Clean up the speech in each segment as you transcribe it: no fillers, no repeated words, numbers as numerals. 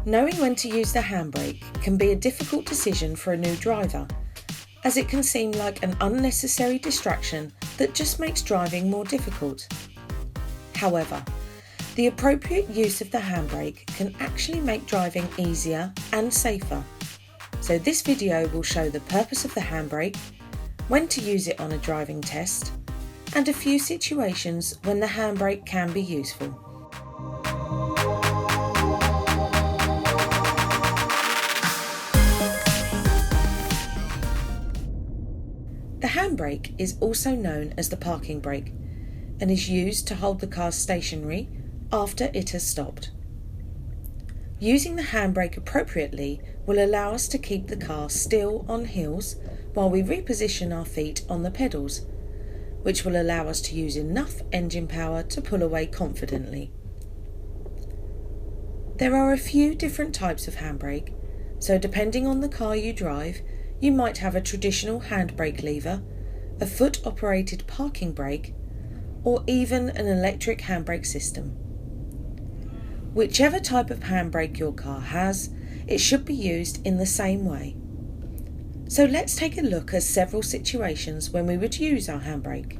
Knowing when to use the handbrake can be a difficult decision for a new driver, as it can seem like an unnecessary distraction that just makes driving more difficult. However, the appropriate use of the handbrake can actually make driving easier and safer. So this video will show the purpose of the handbrake, when to use it on a driving test, and a few situations when the handbrake can be useful. The handbrake is also known as the parking brake and is used to hold the car stationary after it has stopped. Using the handbrake appropriately will allow us to keep the car still on hills while we reposition our feet on the pedals, which will allow us to use enough engine power to pull away confidently. There are a few different types of handbrake, so depending on the car you drive, you might have a traditional handbrake lever, a foot-operated parking brake, or even an electric handbrake system. Whichever type of handbrake your car has, it should be used in the same way. So let's take a look at several situations when we would use our handbrake.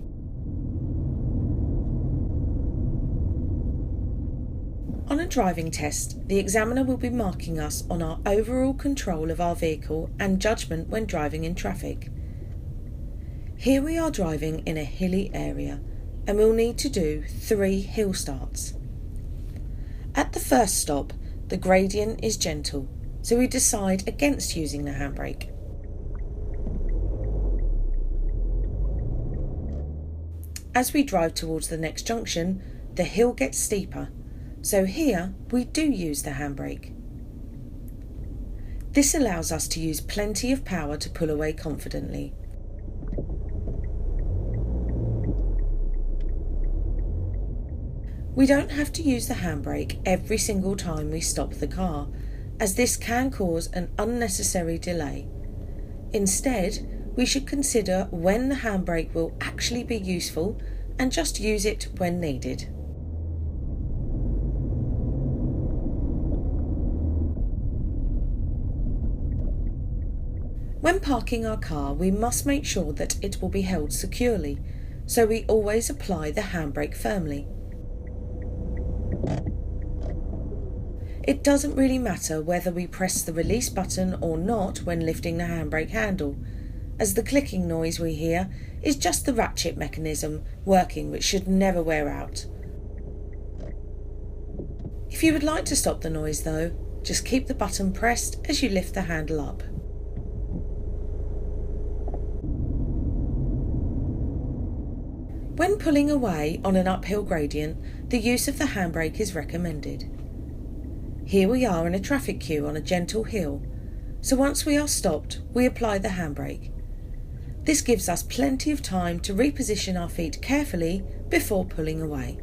On a driving test, the examiner will be marking us on our overall control of our vehicle and judgment when driving in traffic. Here we are driving in a hilly area and we'll need to do 3 hill starts. At the first stop, the gradient is gentle, so we decide against using the handbrake. As we drive towards the next junction, the hill gets steeper, so here we do use the handbrake. This allows us to use plenty of power to pull away confidently. We don't have to use the handbrake every single time we stop the car, as this can cause an unnecessary delay. Instead, we should consider when the handbrake will actually be useful and just use it when needed. When parking our car, we must make sure that it will be held securely, so we always apply the handbrake firmly. It doesn't really matter whether we press the release button or not when lifting the handbrake handle, as the clicking noise we hear is just the ratchet mechanism working, which should never wear out. If you would like to stop the noise though, just keep the button pressed as you lift the handle up. When pulling away on an uphill gradient, the use of the handbrake is recommended. Here we are in a traffic queue on a gentle hill, so once we are stopped, we apply the handbrake. This gives us plenty of time to reposition our feet carefully before pulling away.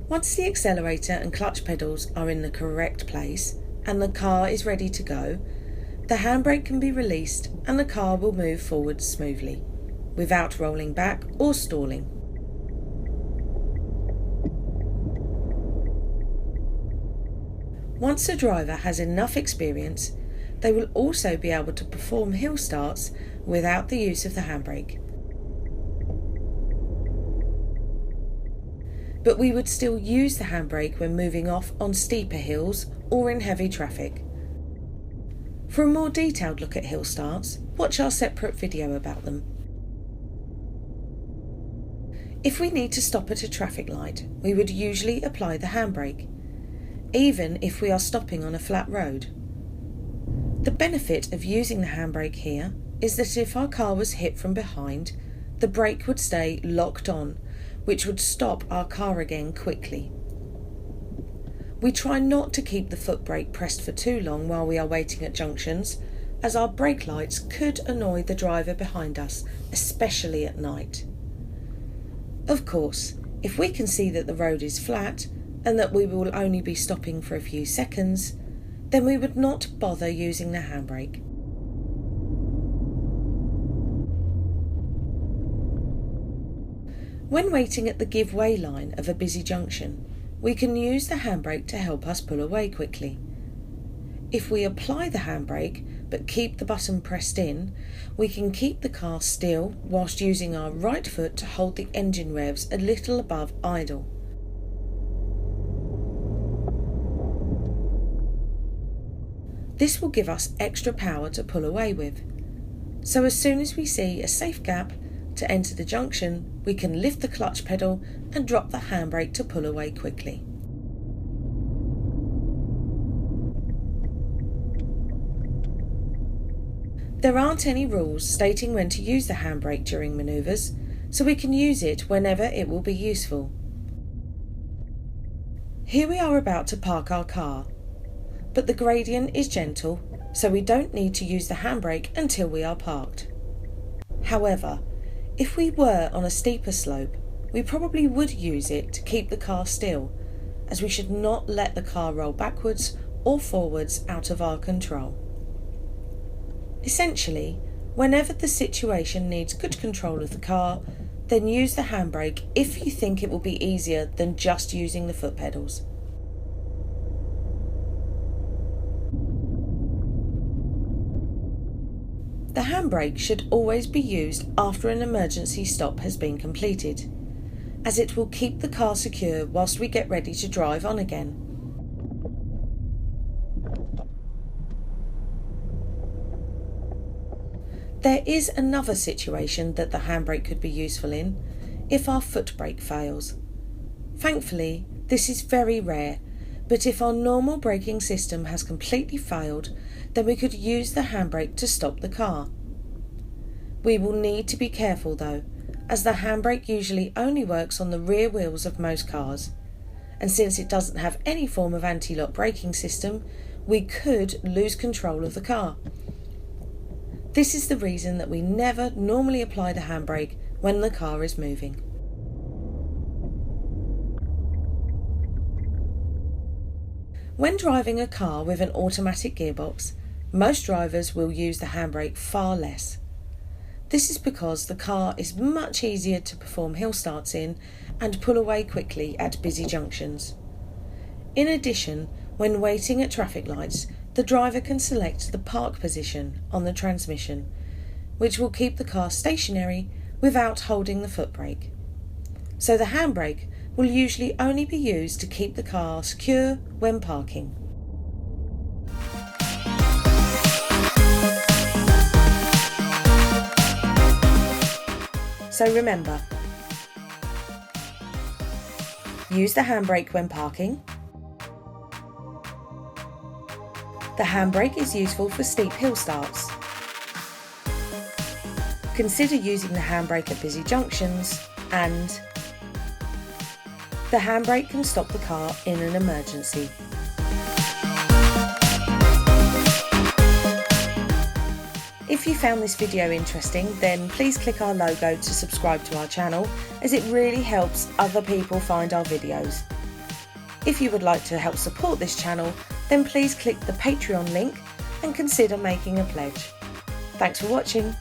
Once the accelerator and clutch pedals are in the correct place and the car is ready to go, the handbrake can be released and the car will move forward smoothly, without rolling back or stalling. Once a driver has enough experience, they will also be able to perform hill starts without the use of the handbrake. But we would still use the handbrake when moving off on steeper hills or in heavy traffic. For a more detailed look at hill starts, watch our separate video about them. If we need to stop at a traffic light, we would usually apply the handbrake, even if we are stopping on a flat road. The benefit of using the handbrake here is that if our car was hit from behind, the brake would stay locked on, which would stop our car again quickly. We try not to keep the foot brake pressed for too long while we are waiting at junctions, as our brake lights could annoy the driver behind us, especially at night. Of course, if we can see that the road is flat and that we will only be stopping for a few seconds, then we would not bother using the handbrake. When waiting at the give way line of a busy junction, we can use the handbrake to help us pull away quickly. If we apply the handbrake but keep the button pressed in, we can keep the car still whilst using our right foot to hold the engine revs a little above idle. This will give us extra power to pull away with. So as soon as we see a safe gap to enter the junction, we can lift the clutch pedal and drop the handbrake to pull away quickly. There aren't any rules stating when to use the handbrake during manoeuvres, so we can use it whenever it will be useful. Here we are about to park our car, but the gradient is gentle, so we don't need to use the handbrake until we are parked. However, if we were on a steeper slope, we probably would use it to keep the car still, as we should not let the car roll backwards or forwards out of our control. Essentially, whenever the situation needs good control of the car, then use the handbrake if you think it will be easier than just using the foot pedals. The handbrake should always be used after an emergency stop has been completed, as it will keep the car secure whilst we get ready to drive on again. There is another situation that the handbrake could be useful in, if our foot brake fails. Thankfully, this is very rare, but if our normal braking system has completely failed, then we could use the handbrake to stop the car. We will need to be careful though, as the handbrake usually only works on the rear wheels of most cars, and since it doesn't have any form of anti-lock braking system, we could lose control of the car. This is the reason that we never normally apply the handbrake when the car is moving. When driving a car with an automatic gearbox, most drivers will use the handbrake far less. This is because the car is much easier to perform hill starts in and pull away quickly at busy junctions. In addition, when waiting at traffic lights, the driver can select the park position on the transmission, which will keep the car stationary without holding the foot brake. So the handbrake will usually only be used to keep the car secure when parking. So remember, use the handbrake when parking. The handbrake is useful for steep hill starts. Consider using the handbrake at busy junctions, and the handbrake can stop the car in an emergency. If you found this video interesting, then please click our logo to subscribe to our channel, as it really helps other people find our videos. If you would like to help support this channel, then please click the Patreon link and consider making a pledge. Thanks for watching.